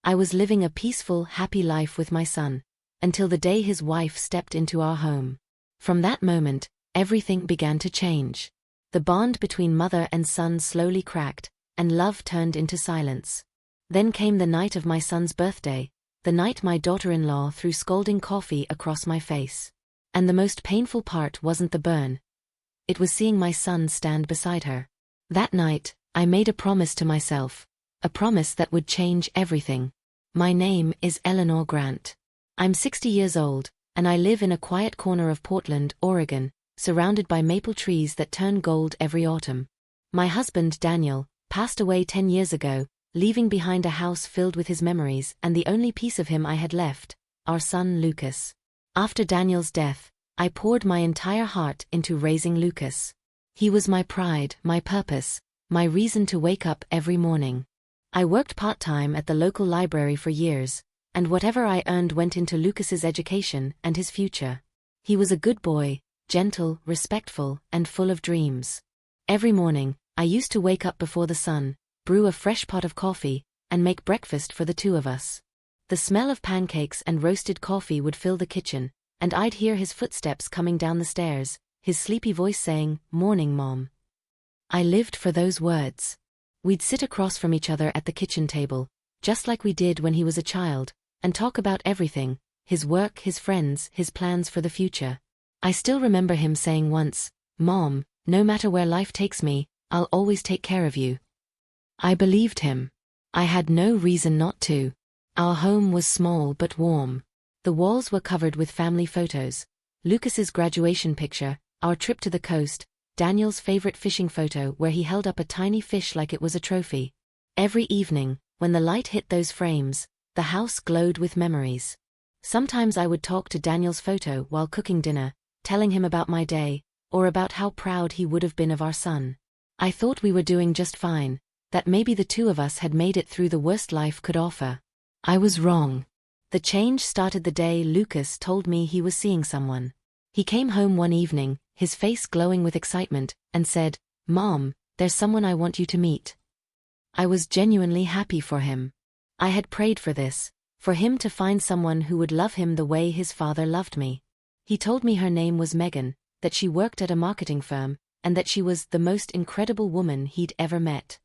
I was living a peaceful, happy life with my son, until the day his wife stepped into our home. From that moment, everything began to change. The bond between mother and son slowly cracked, and love turned into silence. Then came the night of my son's birthday, the night my daughter-in-law threw scalding coffee across my face. And the most painful part wasn't the burn. It was seeing my son stand beside her. That night, I made a promise to myself, a promise that would change everything. My name is Eleanor Grant. I'm 60 years old, and I live in a quiet corner of Portland, Oregon, surrounded by maple trees that turn gold every autumn. My husband, Daniel, passed away 10 years ago, leaving behind a house filled with his memories and the only piece of him I had left, our son Lucas. After Daniel's death, I poured my entire heart into raising Lucas. He was my pride, my purpose, my reason to wake up every morning. I worked part-time at the local library for years, and whatever I earned went into Lucas's education and his future. He was a good boy, gentle, respectful, and full of dreams. Every morning, I used to wake up before the sun, brew a fresh pot of coffee, and make breakfast for the two of us. The smell of pancakes and roasted coffee would fill the kitchen, and I'd hear his footsteps coming down the stairs, his sleepy voice saying, "Morning, Mom." I lived for those words. We'd sit across from each other at the kitchen table, just like we did when he was a child, and talk about everything, his work, his friends, his plans for the future. I still remember him saying once, "Mom, no matter where life takes me, I'll always take care of you." I believed him. I had no reason not to. Our home was small but warm. The walls were covered with family photos. Lucas's graduation picture, our trip to the coast, Daniel's favorite fishing photo where he held up a tiny fish like it was a trophy. Every evening, when the light hit those frames, the house glowed with memories. Sometimes I would talk to Daniel's photo while cooking dinner, telling him about my day, or about how proud he would have been of our son. I thought we were doing just fine, that maybe the two of us had made it through the worst life could offer. I was wrong. The change started the day Lucas told me he was seeing someone. He came home one evening, his face glowing with excitement, and said, "Mom, there's someone I want you to meet." I was genuinely happy for him. I had prayed for this, for him to find someone who would love him the way his father loved me. He told me her name was Megan, that she worked at a marketing firm, and that she was the most incredible woman he'd ever met.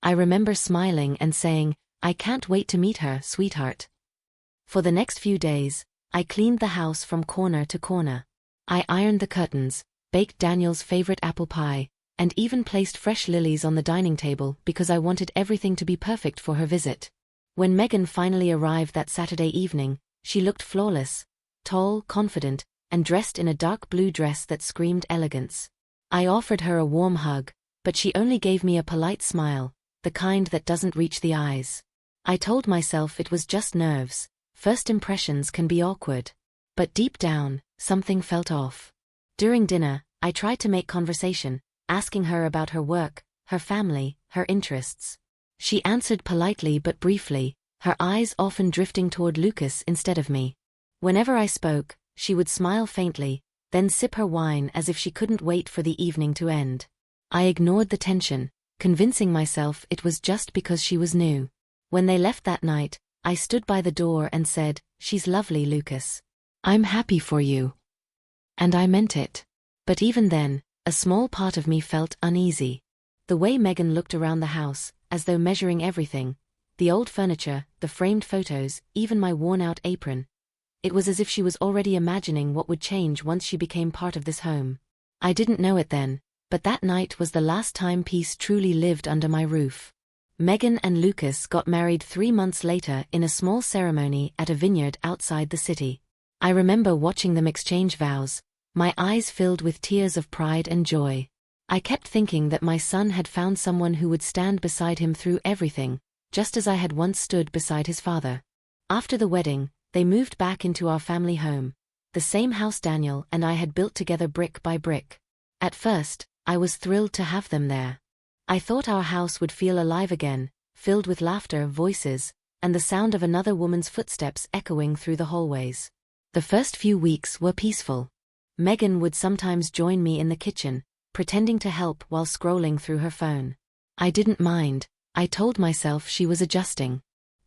I remember smiling and saying, "I can't wait to meet her, sweetheart." For the next few days, I cleaned the house from corner to corner. I ironed the curtains, baked Daniel's favorite apple pie, and even placed fresh lilies on the dining table because I wanted everything to be perfect for her visit. When Megan finally arrived that Saturday evening, she looked flawless, tall, confident, and dressed in a dark blue dress that screamed elegance. I offered her a warm hug, but she only gave me a polite smile, the kind that doesn't reach the eyes. I told myself it was just nerves. First impressions can be awkward. But deep down, something felt off. During dinner, I tried to make conversation, asking her about her work, her family, her interests. She answered politely but briefly, her eyes often drifting toward Lucas instead of me. Whenever I spoke, she would smile faintly, then sip her wine as if she couldn't wait for the evening to end. I ignored the tension, convincing myself it was just because she was new. When they left that night, I stood by the door and said, "She's lovely, Lucas. I'm happy for you." And I meant it. But even then, a small part of me felt uneasy. The way Megan looked around the house, as though measuring everything, the old furniture, the framed photos, even my worn-out apron. It was as if she was already imagining what would change once she became part of this home. I didn't know it then, but that night was the last time peace truly lived under my roof. Megan and Lucas got married 3 months later in a small ceremony at a vineyard outside the city. I remember watching them exchange vows, my eyes filled with tears of pride and joy. I kept thinking that my son had found someone who would stand beside him through everything, just as I had once stood beside his father. After the wedding, they moved back into our family home, the same house Daniel and I had built together brick by brick. At first, I was thrilled to have them there. I thought our house would feel alive again, filled with laughter, voices, and the sound of another woman's footsteps echoing through the hallways. The first few weeks were peaceful. Megan would sometimes join me in the kitchen, pretending to help while scrolling through her phone. I didn't mind. I told myself she was adjusting.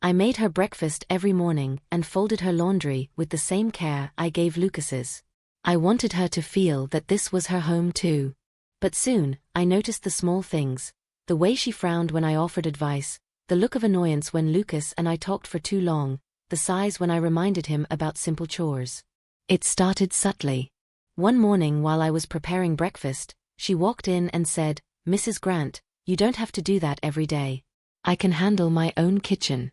I made her breakfast every morning and folded her laundry with the same care I gave Lucas's. I wanted her to feel that this was her home too. But soon, I noticed the small things. The way she frowned when I offered advice, the look of annoyance when Lucas and I talked for too long, the sighs when I reminded him about simple chores. It started subtly. One morning while I was preparing breakfast, she walked in and said, "Mrs. Grant, you don't have to do that every day. I can handle my own kitchen."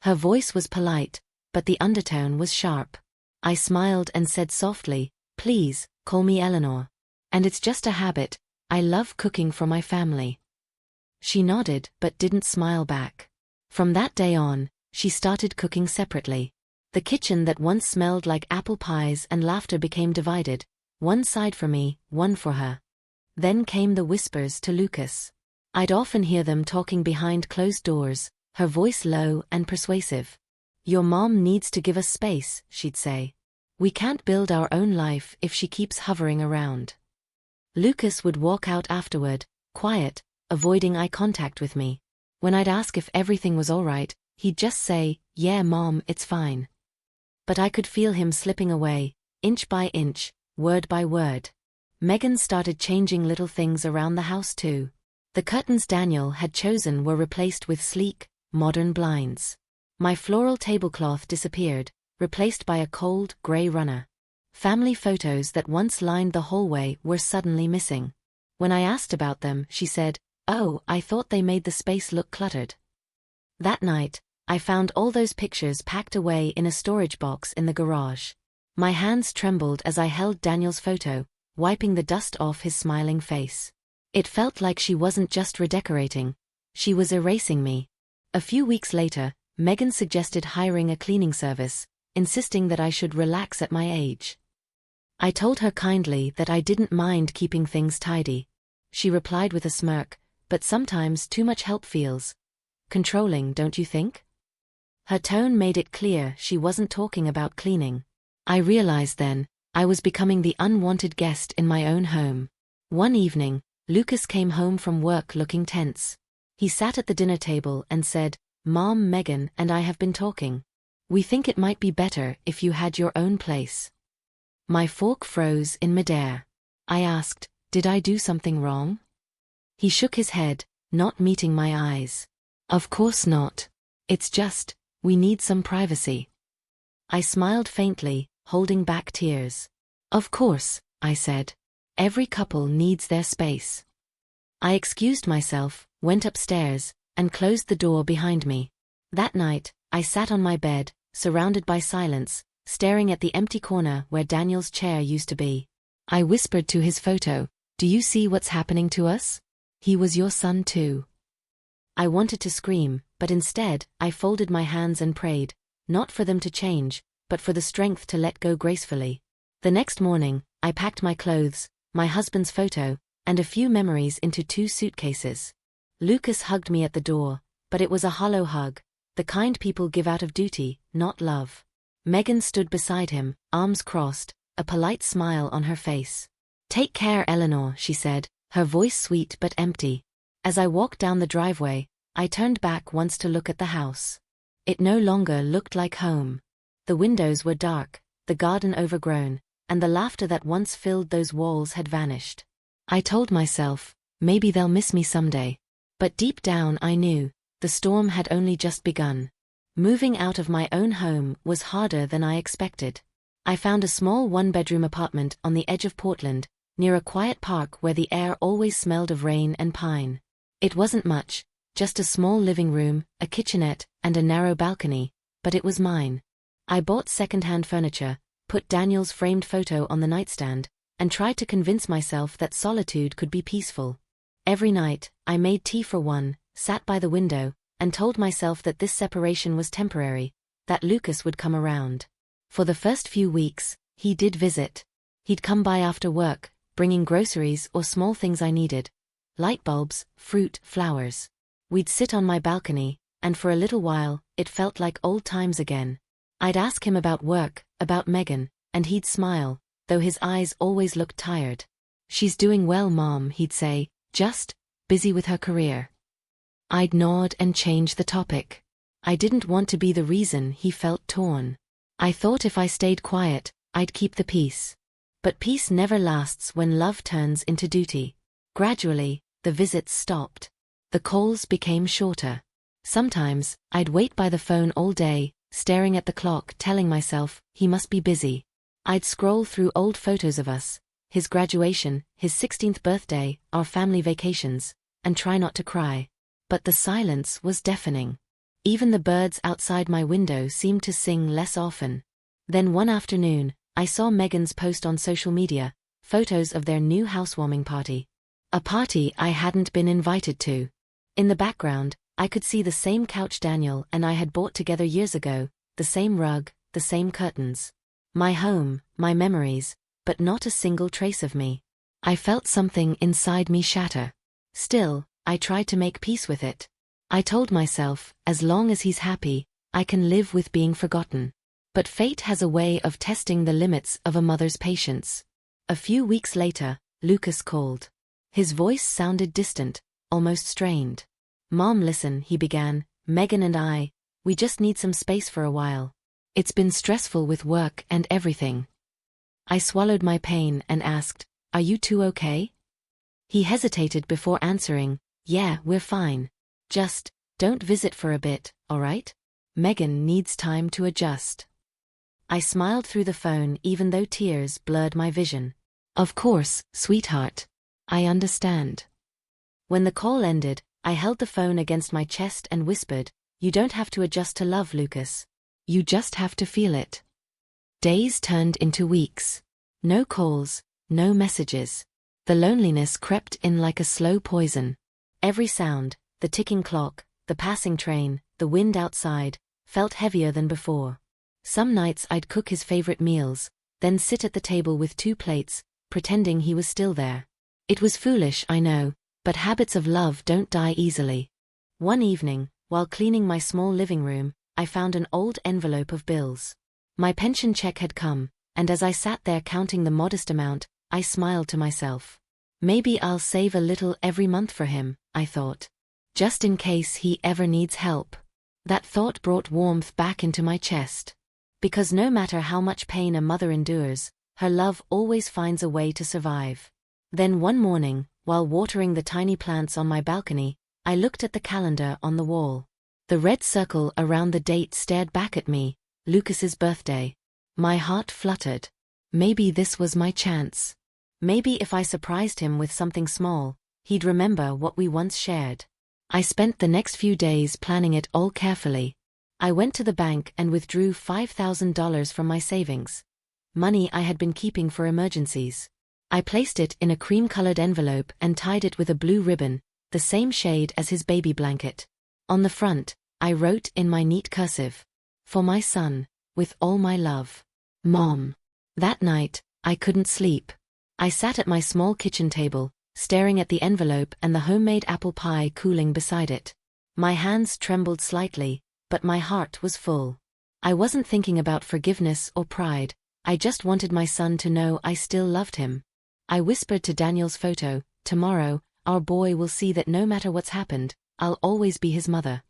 Her voice was polite, but the undertone was sharp. I smiled and said softly, "Please, call me Eleanor. And it's just a habit, I love cooking for my family." She nodded but didn't smile back. From that day on, she started cooking separately. The kitchen that once smelled like apple pies and laughter became divided, one side for me, one for her. Then came the whispers to Lucas. I'd often hear them talking behind closed doors, her voice low and persuasive. "Your mom needs to give us space," she'd say. "We can't build our own life if she keeps hovering around." Lucas would walk out afterward, quiet, avoiding eye contact with me. When I'd ask if everything was all right, he'd just say, "Yeah, Mom, it's fine." But I could feel him slipping away, inch by inch, word by word. Megan started changing little things around the house too. The curtains Daniel had chosen were replaced with sleek, modern blinds. My floral tablecloth disappeared, replaced by a cold, gray runner. Family photos that once lined the hallway were suddenly missing. When I asked about them, she said, "Oh, I thought they made the space look cluttered." That night, I found all those pictures packed away in a storage box in the garage. My hands trembled as I held Daniel's photo, wiping the dust off his smiling face. It felt like she wasn't just redecorating, she was erasing me. A few weeks later, Megan suggested hiring a cleaning service, insisting that I should relax at my age. I told her kindly that I didn't mind keeping things tidy. She replied with a smirk, "But sometimes too much help feels controlling, don't you think?" Her tone made it clear she wasn't talking about cleaning. I realized then, I was becoming the unwanted guest in my own home. One evening, Lucas came home from work looking tense. He sat at the dinner table and said, "Mom, Megan and I have been talking. We think it might be better if you had your own place." My fork froze in midair. I asked, "Did I do something wrong?" He shook his head, not meeting my eyes. "Of course not. It's just, we need some privacy." I smiled faintly, holding back tears. "Of course," I said. "Every couple needs their space." I excused myself, went upstairs, and closed the door behind me. That night, I sat on my bed, surrounded by silence, staring at the empty corner where Daniel's chair used to be. I whispered to his photo, "Do you see what's happening to us? He was your son too." I wanted to scream, but instead, I folded my hands and prayed, not for them to change, but for the strength to let go gracefully. The next morning, I packed my clothes, my husband's photo, and a few memories into 2 suitcases. Lucas hugged me at the door, but it was a hollow hug, the kind people give out of duty, not love. Megan stood beside him, arms crossed, a polite smile on her face. "Take care, Eleanor," she said, her voice sweet but empty. As I walked down the driveway, I turned back once to look at the house. It no longer looked like home. The windows were dark, the garden overgrown, and the laughter that once filled those walls had vanished. I told myself, maybe they'll miss me someday. But deep down I knew, the storm had only just begun. Moving out of my own home was harder than I expected. I found a small 1-bedroom apartment on the edge of Portland, near a quiet park where the air always smelled of rain and pine. It wasn't much, just a small living room, a kitchenette, and a narrow balcony, but it was mine. I bought second-hand furniture, put Daniel's framed photo on the nightstand, and tried to convince myself that solitude could be peaceful. Every night, I made tea for one, sat by the window, and told myself that this separation was temporary, that Lucas would come around. For the first few weeks, he did visit. He'd come by after work, bringing groceries or small things I needed. Light bulbs, fruit, flowers. We'd sit on my balcony, and for a little while, it felt like old times again. I'd ask him about work, about Megan, and he'd smile, though his eyes always looked tired. "She's doing well, Mom," he'd say, "just busy with her career." I'd nod and change the topic. I didn't want to be the reason he felt torn. I thought if I stayed quiet, I'd keep the peace. But peace never lasts when love turns into duty. Gradually, the visits stopped. The calls became shorter. Sometimes, I'd wait by the phone all day, staring at the clock, telling myself, he must be busy. I'd scroll through old photos of us, his graduation, his 16th birthday, our family vacations, and try not to cry. But the silence was deafening. Even the birds outside my window seemed to sing less often. Then one afternoon, I saw Megan's post on social media, photos of their new housewarming party. A party I hadn't been invited to. In the background, I could see the same couch Daniel and I had bought together years ago, the same rug, the same curtains. My home, my memories, but not a single trace of me. I felt something inside me shatter. Still, I tried to make peace with it. I told myself, as long as he's happy, I can live with being forgotten. But fate has a way of testing the limits of a mother's patience. A few weeks later, Lucas called. His voice sounded distant, almost strained. "Mom, listen," he began, "Megan and we just need some space for a while. It's been stressful with work and everything." I swallowed my pain and asked, "Are you two okay?" He hesitated before answering, "Yeah, we're fine. Just, don't visit for a bit, alright? Megan needs time to adjust." I smiled through the phone even though tears blurred my vision. "Of course, sweetheart. I understand." When the call ended, I held the phone against my chest and whispered, "You don't have to adjust to love, Lucas. You just have to feel it." Days turned into weeks. No calls, no messages. The loneliness crept in like a slow poison. Every sound, the ticking clock, the passing train, the wind outside, felt heavier than before. Some nights I'd cook his favorite meals, then sit at the table with 2 plates, pretending he was still there. It was foolish, I know, but habits of love don't die easily. One evening, while cleaning my small living room, I found an old envelope of bills. My pension check had come, and as I sat there counting the modest amount, I smiled to myself. Maybe I'll save a little every month for him, I thought. Just in case he ever needs help. That thought brought warmth back into my chest. Because no matter how much pain a mother endures, her love always finds a way to survive. Then one morning, while watering the tiny plants on my balcony, I looked at the calendar on the wall. The red circle around the date stared back at me, Lucas's birthday. My heart fluttered. Maybe this was my chance. Maybe if I surprised him with something small, he'd remember what we once shared. I spent the next few days planning it all carefully. I went to the bank and withdrew $5,000 from my savings. Money I had been keeping for emergencies. I placed it in a cream-colored envelope and tied it with a blue ribbon, the same shade as his baby blanket. On the front, I wrote in my neat cursive, "For my son, with all my love. Mom." That night, I couldn't sleep. I sat at my small kitchen table, staring at the envelope and the homemade apple pie cooling beside it. My hands trembled slightly, but my heart was full. I wasn't thinking about forgiveness or pride, I just wanted my son to know I still loved him. I whispered to Daniel's photo, "Tomorrow, our boy will see that no matter what's happened, I'll always be his mother."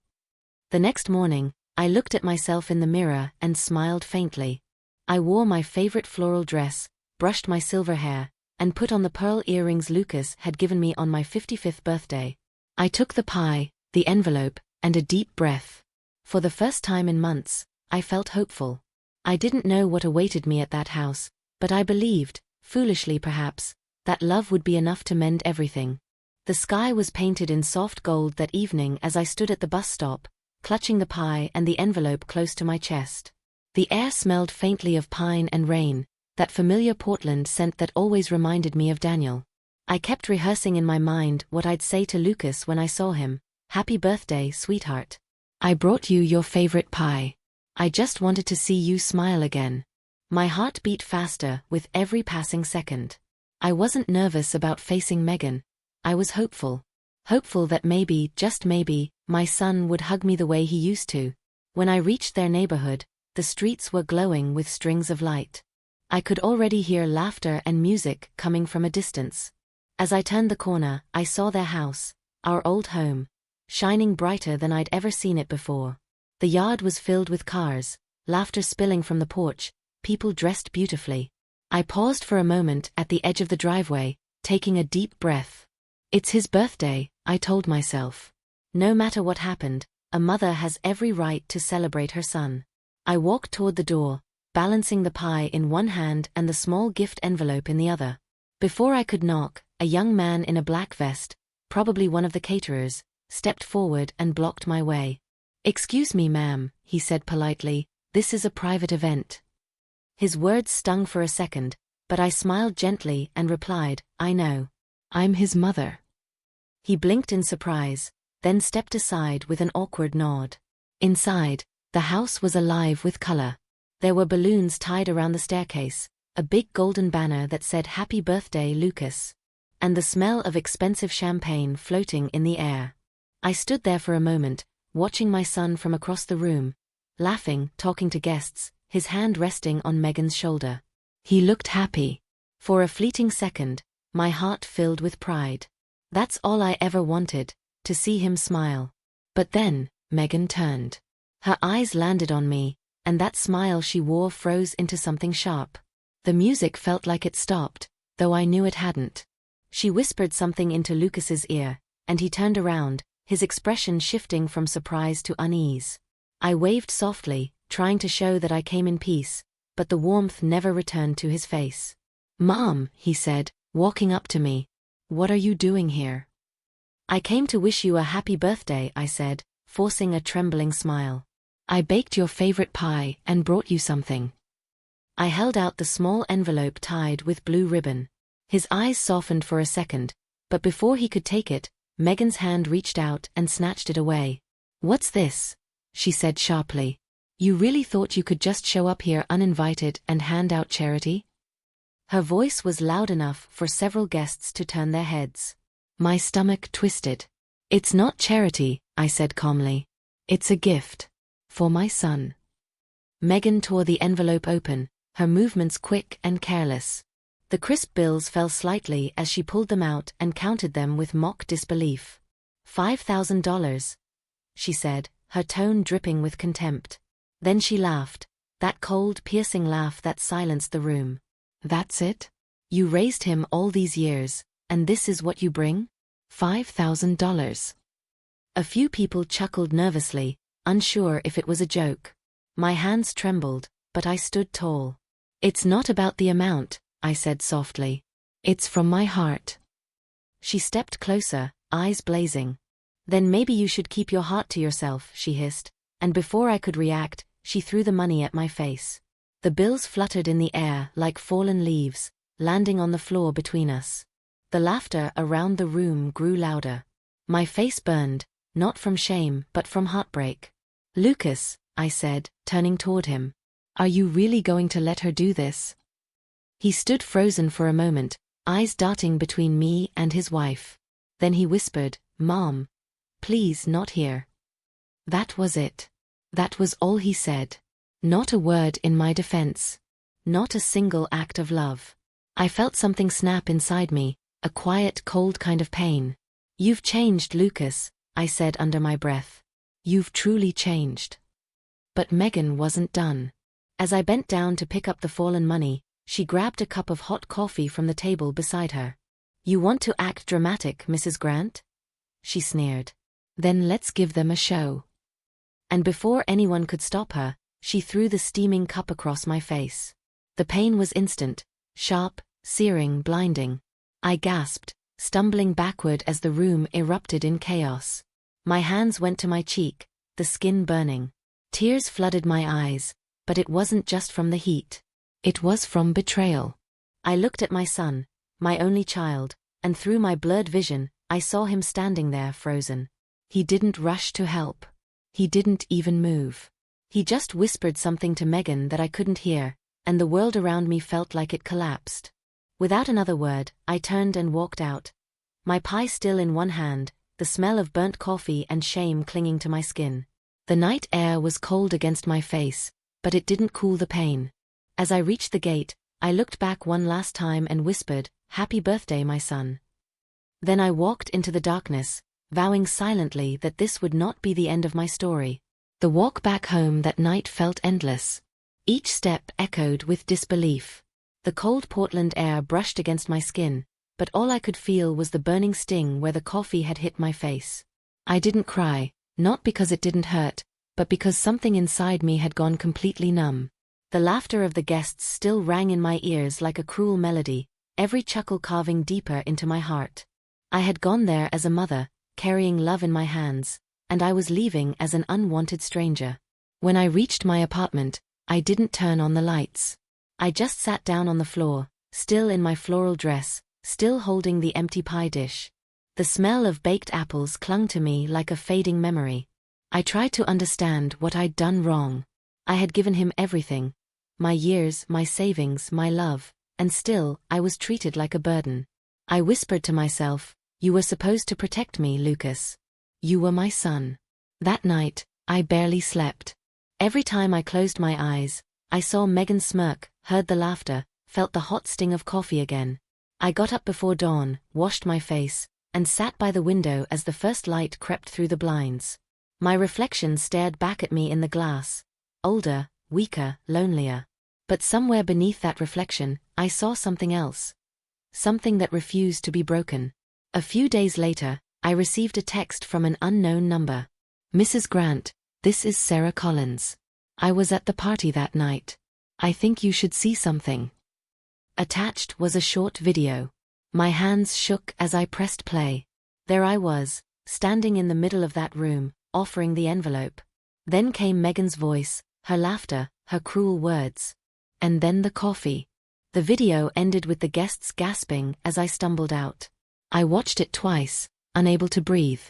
The next morning, I looked at myself in the mirror and smiled faintly. I wore my favorite floral dress, brushed my silver hair, and put on the pearl earrings Lucas had given me on my 55th birthday. I took the pie, the envelope, and a deep breath. For the first time in months, I felt hopeful. I didn't know what awaited me at that house, but I believed, foolishly perhaps, that love would be enough to mend everything. The sky was painted in soft gold that evening as I stood at the bus stop, clutching the pie and the envelope close to my chest. The air smelled faintly of pine and rain, that familiar Portland scent that always reminded me of Daniel. I kept rehearsing in my mind what I'd say to Lucas when I saw him. "Happy birthday, sweetheart. I brought you your favorite pie. I just wanted to see you smile again." My heart beat faster with every passing second. I wasn't nervous about facing Megan. I was hopeful. Hopeful that maybe, just maybe, my son would hug me the way he used to. When I reached their neighborhood, the streets were glowing with strings of light. I could already hear laughter and music coming from a distance. As I turned the corner, I saw their house, our old home, shining brighter than I'd ever seen it before. The yard was filled with cars, laughter spilling from the porch, people dressed beautifully. I paused for a moment at the edge of the driveway, taking a deep breath. It's his birthday, I told myself. No matter what happened, a mother has every right to celebrate her son. I walked toward the door, balancing the pie in one hand and the small gift envelope in the other. Before I could knock, a young man in a black vest, probably one of the caterers, stepped forward and blocked my way. "Excuse me, ma'am," he said politely, "this is a private event." His words stung for a second, but I smiled gently and replied, "I know. I'm his mother." He blinked in surprise, then stepped aside with an awkward nod. Inside, the house was alive with color. There were balloons tied around the staircase, a big golden banner that said "Happy Birthday, Lucas," and the smell of expensive champagne floating in the air. I stood there for a moment, watching my son from across the room, laughing, talking to guests, his hand resting on Megan's shoulder. He looked happy. For a fleeting second, my heart filled with pride. That's all I ever wanted, to see him smile. But then, Megan turned. Her eyes landed on me, and that smile she wore froze into something sharp. The music felt like it stopped, though I knew it hadn't. She whispered something into Lucas's ear, and he turned around, his expression shifting from surprise to unease. I waved softly, trying to show that I came in peace, but the warmth never returned to his face. "Mom," he said, walking up to me. "What are you doing here?" "I came to wish you a happy birthday," I said, forcing a trembling smile. "I baked your favorite pie and brought you something." I held out the small envelope tied with blue ribbon. His eyes softened for a second, but before he could take it, Megan's hand reached out and snatched it away. "What's this?" she said sharply. "You really thought you could just show up here uninvited and hand out charity?" Her voice was loud enough for several guests to turn their heads. My stomach twisted. "It's not charity," I said calmly. "It's a gift. For my son." Megan tore the envelope open, her movements quick and careless. The crisp bills fell slightly as she pulled them out and counted them with mock disbelief. $5,000, she said, her tone dripping with contempt. Then she laughed, that cold, piercing laugh that silenced the room. "That's it? You raised him all these years, and this is what you bring? $5,000. A few people chuckled nervously, unsure if it was a joke. My hands trembled, but I stood tall. "It's not about the amount," I said softly. "It's from my heart." She stepped closer, eyes blazing. "Then maybe you should keep your heart to yourself," she hissed, and before I could react, she threw the money at my face. The bills fluttered in the air like fallen leaves, landing on the floor between us. The laughter around the room grew louder. My face burned, not from shame but from heartbreak. "Lucas," I said, turning toward him. "Are you really going to let her do this?" He stood frozen for a moment, eyes darting between me and his wife. Then he whispered, "Mom, please not here." That was it. That was all he said. Not a word in my defense. Not a single act of love. I felt something snap inside me, a quiet, cold kind of pain. "You've changed, Lucas," I said under my breath. "You've truly changed." But Megan wasn't done. As I bent down to pick up the fallen money, she grabbed a cup of hot coffee from the table beside her. "You want to act dramatic, Mrs. Grant?" she sneered. "Then let's give them a show." And before anyone could stop her, she threw the steaming cup across my face. The pain was instant, sharp, searing, blinding. I gasped, stumbling backward as the room erupted in chaos. My hands went to my cheek, the skin burning. Tears flooded my eyes, but it wasn't just from the heat. It was from betrayal. I looked at my son, my only child, and through my blurred vision, I saw him standing there frozen. He didn't rush to help. He didn't even move. He just whispered something to Megan that I couldn't hear, and the world around me felt like it collapsed. Without another word, I turned and walked out. My pie still in one hand, the smell of burnt coffee and shame clinging to my skin. The night air was cold against my face, but it didn't cool the pain. As I reached the gate, I looked back one last time and whispered, "Happy birthday, my son." Then I walked into the darkness, vowing silently that this would not be the end of my story. The walk back home that night felt endless. Each step echoed with disbelief. The cold Portland air brushed against my skin, but all I could feel was the burning sting where the coffee had hit my face. I didn't cry, not because it didn't hurt, but because something inside me had gone completely numb. The laughter of the guests still rang in my ears like a cruel melody, every chuckle carving deeper into my heart. I had gone there as a mother, carrying love in my hands, and I was leaving as an unwanted stranger. When I reached my apartment, I didn't turn on the lights. I just sat down on the floor, still in my floral dress, still holding the empty pie dish. The smell of baked apples clung to me like a fading memory. I tried to understand what I'd done wrong. I had given him everything. My years, my savings, my love, and still, I was treated like a burden. I whispered to myself, "You were supposed to protect me, Lucas. You were my son." That night, I barely slept. Every time I closed my eyes, I saw Megan smirk, heard the laughter, felt the hot sting of coffee again. I got up before dawn, washed my face, and sat by the window as the first light crept through the blinds. My reflection stared back at me in the glass. Older, weaker, lonelier. But somewhere beneath that reflection, I saw something else. Something that refused to be broken. A few days later, I received a text from an unknown number. "Mrs. Grant, this is Sarah Collins. I was at the party that night. I think you should see something." Attached was a short video. My hands shook as I pressed play. There I was, standing in the middle of that room, offering the envelope. Then came Megan's voice, her laughter, her cruel words. And then the coffee. The video ended with the guests gasping as I stumbled out. I watched it twice, unable to breathe.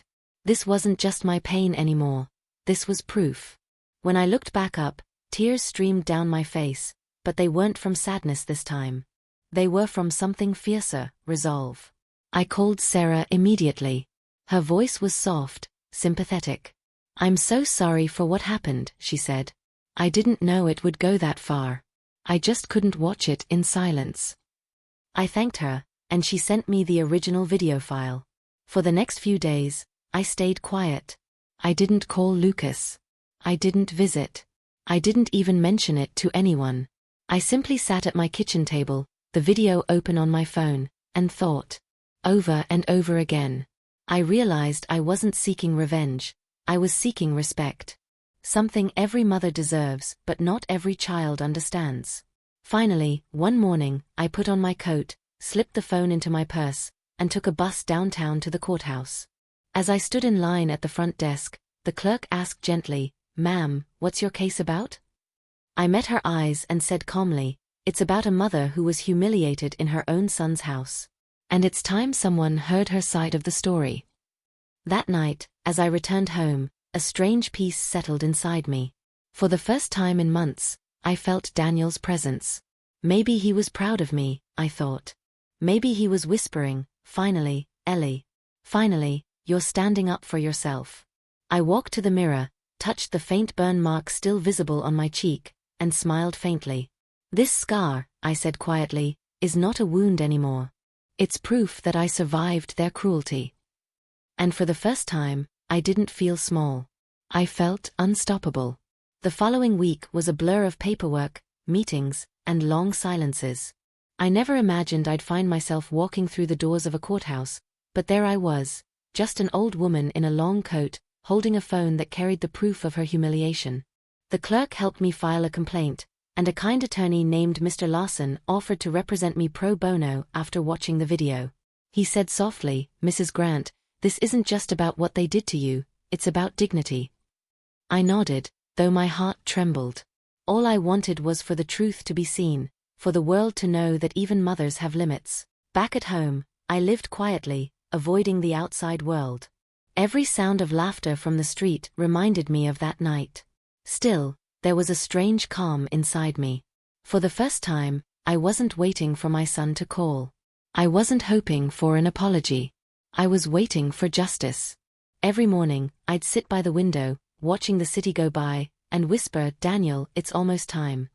This wasn't just my pain anymore. This was proof. When I looked back up, tears streamed down my face, but they weren't from sadness this time. They were from something fiercer, resolve. I called Sarah immediately. Her voice was soft, sympathetic. "I'm so sorry for what happened," she said. "I didn't know it would go that far. I just couldn't watch it in silence." I thanked her, and she sent me the original video file. For the next few days, I stayed quiet. I didn't call Lucas. I didn't visit. I didn't even mention it to anyone. I simply sat at my kitchen table, the video open on my phone, and thought. Over and over again. I realized I wasn't seeking revenge. I was seeking respect. Something every mother deserves, but not every child understands. Finally, one morning, I put on my coat, slipped the phone into my purse, and took a bus downtown to the courthouse. As I stood in line at the front desk, the clerk asked gently, "Ma'am, what's your case about?" I met her eyes and said calmly, "It's about a mother who was humiliated in her own son's house. And it's time someone heard her side of the story." That night, as I returned home, a strange peace settled inside me. For the first time in months, I felt Daniel's presence. Maybe he was proud of me, I thought. Maybe he was whispering, "Finally, Ellie. Finally, you're standing up for yourself." I walked to the mirror, touched the faint burn mark still visible on my cheek, and smiled faintly. "This scar," I said quietly, "is not a wound anymore. It's proof that I survived their cruelty." And for the first time, I didn't feel small. I felt unstoppable. The following week was a blur of paperwork, meetings, and long silences. I never imagined I'd find myself walking through the doors of a courthouse, but there I was, just an old woman in a long coat, holding a phone that carried the proof of her humiliation. The clerk helped me file a complaint, and a kind attorney named Mr. Larson offered to represent me pro bono after watching the video. He said softly, "Mrs. Grant, this isn't just about what they did to you, it's about dignity." I nodded, though my heart trembled. All I wanted was for the truth to be seen, for the world to know that even mothers have limits. Back at home, I lived quietly, avoiding the outside world. Every sound of laughter from the street reminded me of that night. Still, there was a strange calm inside me. For the first time, I wasn't waiting for my son to call. I wasn't hoping for an apology. I was waiting for justice. Every morning, I'd sit by the window, watching the city go by, and whisper, "Daniel, it's almost time."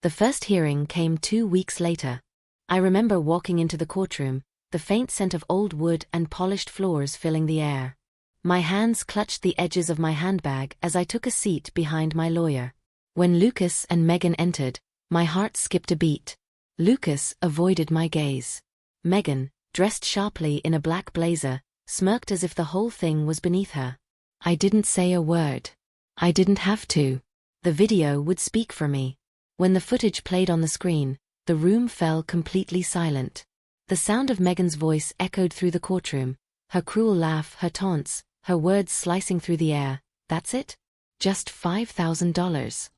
The first hearing came 2 weeks later. I remember walking into the courtroom, the faint scent of old wood and polished floors filling the air. My hands clutched the edges of my handbag as I took a seat behind my lawyer. When Lucas and Megan entered, my heart skipped a beat. Lucas avoided my gaze. Megan, dressed sharply in a black blazer, smirked as if the whole thing was beneath her. I didn't say a word. I didn't have to. The video would speak for me. When the footage played on the screen, the room fell completely silent. The sound of Megan's voice echoed through the courtroom, her cruel laugh, her taunts, her words slicing through the air. That's it? Just $5,000.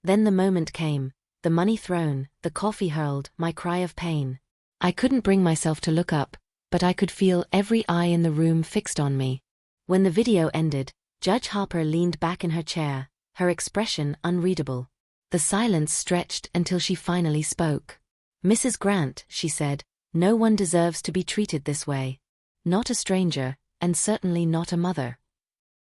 Then the moment came, the money thrown, the coffee hurled, my cry of pain. I couldn't bring myself to look up, but I could feel every eye in the room fixed on me. When the video ended, Judge Harper leaned back in her chair, her expression unreadable. The silence stretched until she finally spoke. "Mrs. Grant," she said, "no one deserves to be treated this way. Not a stranger, and certainly not a mother."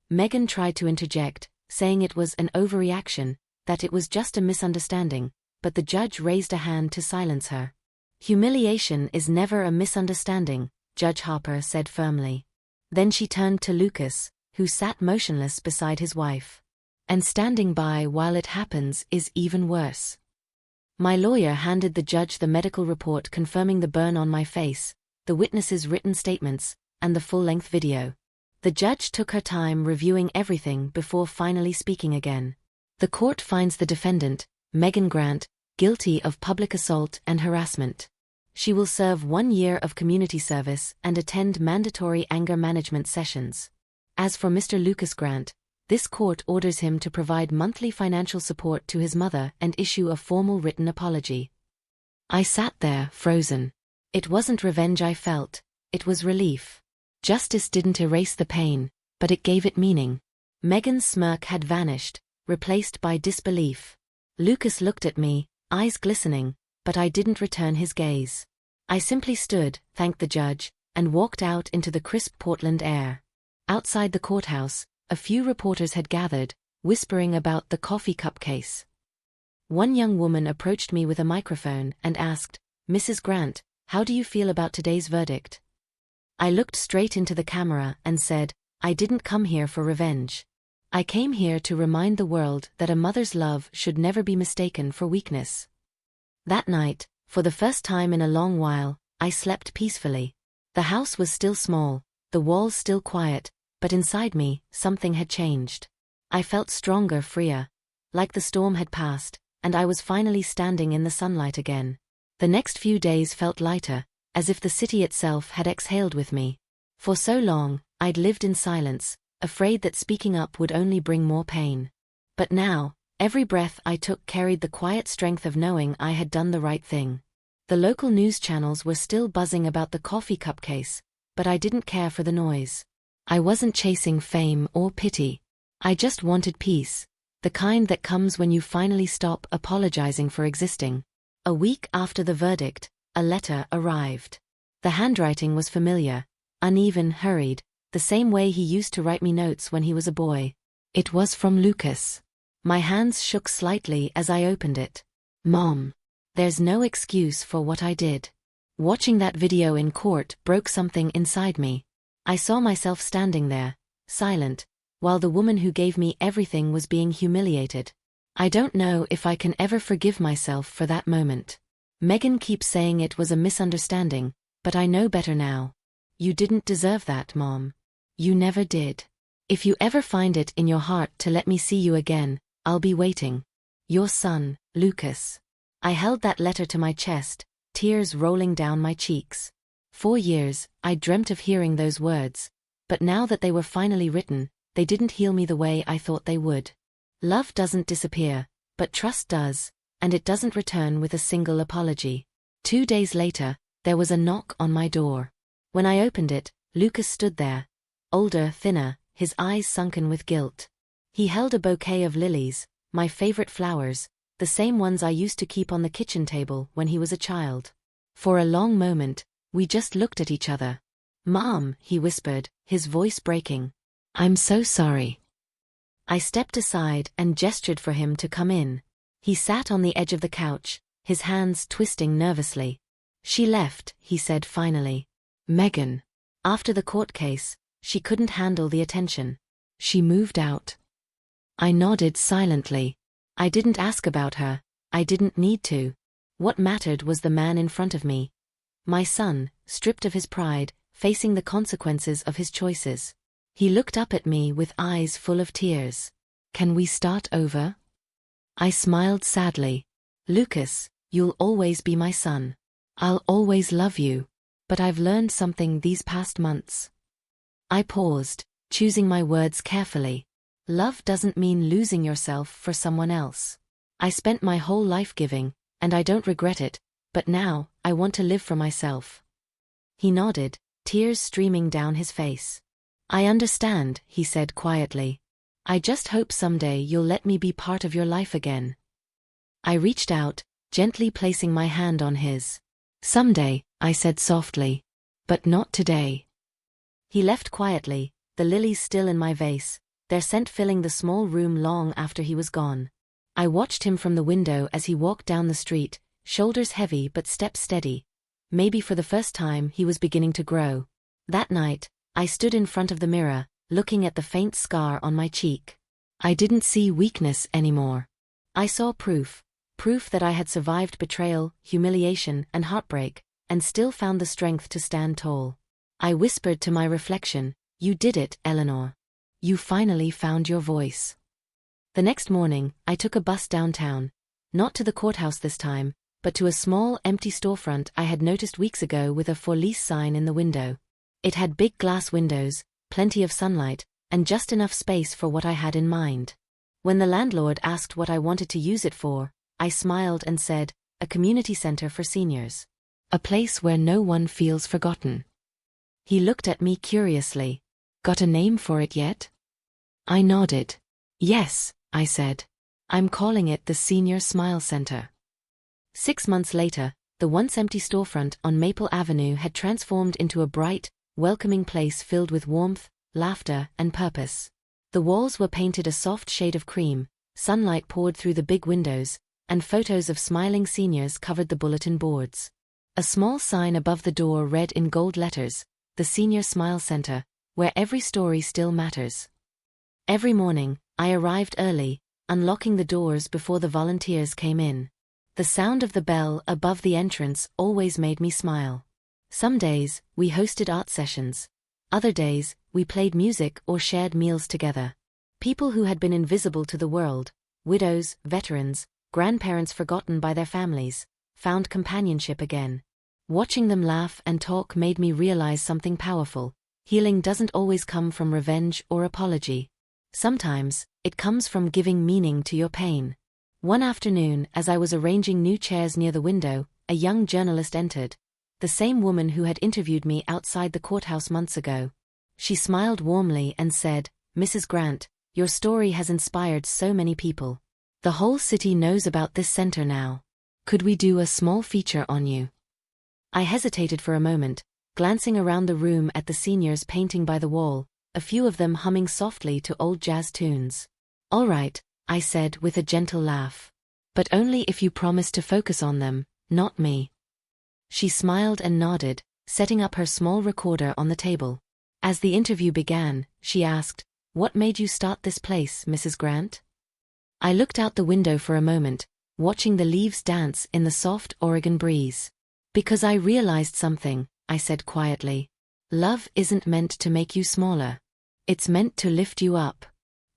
Megan tried to interject, saying it was an overreaction, that it was just a misunderstanding, but the judge raised a hand to silence her. "Humiliation is never a misunderstanding," Judge Harper said firmly. Then she turned to Lucas, who sat motionless beside his wife. "And standing by while it happens is even worse." My lawyer handed the judge the medical report confirming the burn on my face, the witnesses' written statements, and the full-length video. The judge took her time reviewing everything before finally speaking again. "The court finds the defendant, Megan Grant, guilty of public assault and harassment. She will serve 1 year of community service and attend mandatory anger management sessions. As for Mr. Lucas Grant, this court orders him to provide monthly financial support to his mother and issue a formal written apology." I sat there, frozen. It wasn't revenge I felt, it was relief. Justice didn't erase the pain, but it gave it meaning. Megan's smirk had vanished, replaced by disbelief. Lucas looked at me, eyes glistening, but I didn't return his gaze. I simply stood, thanked the judge, and walked out into the crisp Portland air. Outside the courthouse, a few reporters had gathered, whispering about the coffee cup case. One young woman approached me with a microphone and asked, "Mrs. Grant, how do you feel about today's verdict?" I looked straight into the camera and said, "I didn't come here for revenge. I came here to remind the world that a mother's love should never be mistaken for weakness." That night, for the first time in a long while, I slept peacefully. The house was still small, the walls still quiet, but inside me, something had changed. I felt stronger, freer, like the storm had passed, and I was finally standing in the sunlight again. The next few days felt lighter, as if the city itself had exhaled with me. For so long, I'd lived in silence, afraid that speaking up would only bring more pain. But now, every breath I took carried the quiet strength of knowing I had done the right thing. The local news channels were still buzzing about the coffee cup case, but I didn't care for the noise. I wasn't chasing fame or pity. I just wanted peace, the kind that comes when you finally stop apologizing for existing. A week after the verdict, a letter arrived. The handwriting was familiar, uneven, hurried, the same way he used to write me notes when he was a boy. It was from Lucas. My hands shook slightly as I opened it. "Mom, there's no excuse for what I did." Watching that video in court broke something inside me. I saw myself standing there, silent, while the woman who gave me everything was being humiliated. I don't know if I can ever forgive myself for that moment. Megan keeps saying it was a misunderstanding, but I know better now. You didn't deserve that, Mom. You never did. If you ever find it in your heart to let me see you again, I'll be waiting. Your son, Lucas. I held that letter to my chest, tears rolling down my cheeks. 4 years, I dreamt of hearing those words, but now that they were finally written, they didn't heal me the way I thought they would. Love doesn't disappear, but trust does, and it doesn't return with a single apology. 2 days later, there was a knock on my door. When I opened it, Lucas stood there. Older, thinner, his eyes sunken with guilt. He held a bouquet of lilies, my favorite flowers, the same ones I used to keep on the kitchen table when he was a child. For a long moment, we just looked at each other. "Mom," he whispered, his voice breaking. "I'm so sorry." I stepped aside and gestured for him to come in. He sat on the edge of the couch, his hands twisting nervously. "She left," he said finally. "Megan." After the court case, She couldn't handle the attention. She moved out. I nodded silently. I didn't ask about her. I didn't need to. What mattered was the man in front of me. My son, stripped of his pride, facing the consequences of his choices. He looked up at me with eyes full of tears. Can we start over? I smiled sadly. Lucas, you'll always be my son. I'll always love you. But I've learned something these past months. I paused, choosing my words carefully. Love doesn't mean losing yourself for someone else. I spent my whole life giving, and I don't regret it, but now, I want to live for myself. He nodded, tears streaming down his face. I understand, he said quietly. I just hope someday you'll let me be part of your life again. I reached out, gently placing my hand on his. Someday, I said softly. But not today. He left quietly, the lilies still in my vase, their scent filling the small room long after he was gone. I watched him from the window as he walked down the street, shoulders heavy but steps steady. Maybe for the first time he was beginning to grow. That night, I stood in front of the mirror, looking at the faint scar on my cheek. I didn't see weakness anymore. I saw proof that I had survived betrayal, humiliation, and heartbreak, and still found the strength to stand tall. I whispered to my reflection, "You did it, Eleanor. You finally found your voice." The next morning, I took a bus downtown, not to the courthouse this time, but to a small, empty storefront I had noticed weeks ago with a for lease sign in the window. It had big glass windows, plenty of sunlight, and just enough space for what I had in mind. When the landlord asked what I wanted to use it for, I smiled and said, "A community center for seniors. A place where no one feels forgotten." He looked at me curiously. "Got a name for it yet?" I nodded. "Yes," I said. "I'm calling it the Senior Smile Center." 6 months later, the once empty storefront on Maple Avenue had transformed into a bright, welcoming place filled with warmth, laughter, and purpose. The walls were painted a soft shade of cream, sunlight poured through the big windows, and photos of smiling seniors covered the bulletin boards. A small sign above the door read in gold letters, "The Senior Smile Center, where every story still matters." Every morning, I arrived early, unlocking the doors before the volunteers came in. The sound of the bell above the entrance always made me smile. Some days, we hosted art sessions. Other days, we played music or shared meals together. People who had been invisible to the world, widows, veterans, grandparents forgotten by their families, found companionship again. Watching them laugh and talk made me realize something powerful. Healing doesn't always come from revenge or apology. Sometimes, it comes from giving meaning to your pain. One afternoon, as I was arranging new chairs near the window, a young journalist entered. The same woman who had interviewed me outside the courthouse months ago. She smiled warmly and said, "Mrs. Grant, your story has inspired so many people. The whole city knows about this center now. Could we do a small feature on you?" I hesitated for a moment, glancing around the room at the seniors painting by the wall, a few of them humming softly to old jazz tunes. "All right," I said with a gentle laugh. "But only if you promise to focus on them, not me." She smiled and nodded, setting up her small recorder on the table. As the interview began, she asked, "What made you start this place, Mrs. Grant?" I looked out the window for a moment, watching the leaves dance in the soft Oregon breeze. "Because I realized something," I said quietly. "Love isn't meant to make you smaller. It's meant to lift you up.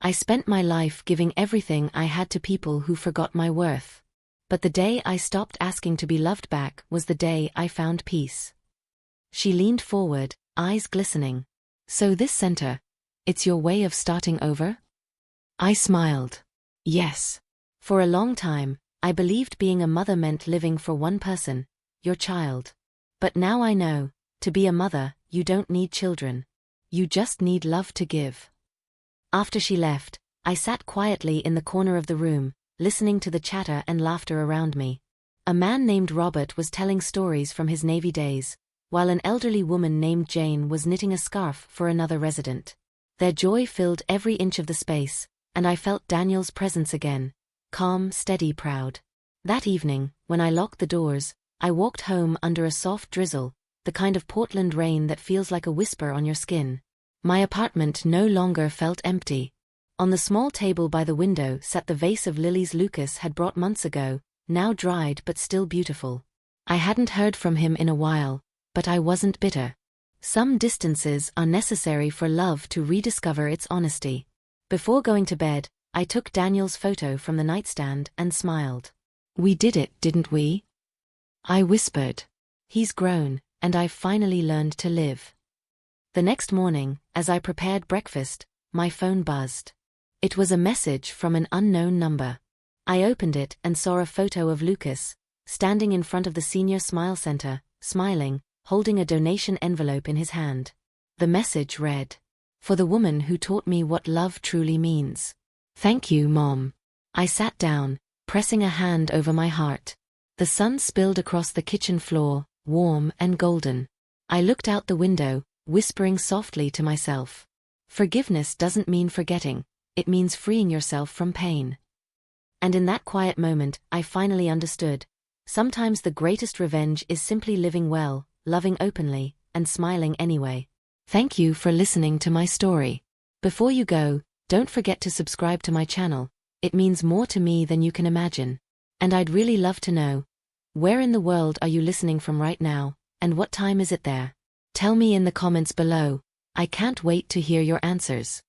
I spent my life giving everything I had to people who forgot my worth. But the day I stopped asking to be loved back was the day I found peace." She leaned forward, eyes glistening. "So this center, it's your way of starting over?" I smiled. "Yes. For a long time, I believed being a mother meant living for one person, your child. But now I know, to be a mother, you don't need children. You just need love to give." After she left, I sat quietly in the corner of the room, listening to the chatter and laughter around me. A man named Robert was telling stories from his Navy days, while an elderly woman named Jane was knitting a scarf for another resident. Their joy filled every inch of the space, and I felt Daniel's presence again, calm, steady, proud. That evening, when I locked the doors, I walked home under a soft drizzle, the kind of Portland rain that feels like a whisper on your skin. My apartment no longer felt empty. On the small table by the window sat the vase of lilies Lucas had brought months ago, now dried but still beautiful. I hadn't heard from him in a while, but I wasn't bitter. Some distances are necessary for love to rediscover its honesty. Before going to bed, I took Daniel's photo from the nightstand and smiled. "We did it, didn't we?" I whispered. "He's grown, and I've finally learned to live." The next morning, as I prepared breakfast, my phone buzzed. It was a message from an unknown number. I opened it and saw a photo of Lucas, standing in front of the Senior Smile Center, smiling, holding a donation envelope in his hand. The message read, "For the woman who taught me what love truly means. Thank you, Mom." I sat down, pressing a hand over my heart. The sun spilled across the kitchen floor, warm and golden. I looked out the window, whispering softly to myself. Forgiveness doesn't mean forgetting, it means freeing yourself from pain. And in that quiet moment, I finally understood. Sometimes the greatest revenge is simply living well, loving openly, and smiling anyway. Thank you for listening to my story. Before you go, don't forget to subscribe to my channel. It means more to me than you can imagine. And I'd really love to know, where in the world are you listening from right now, and what time is it there? Tell me in the comments below. I can't wait to hear your answers.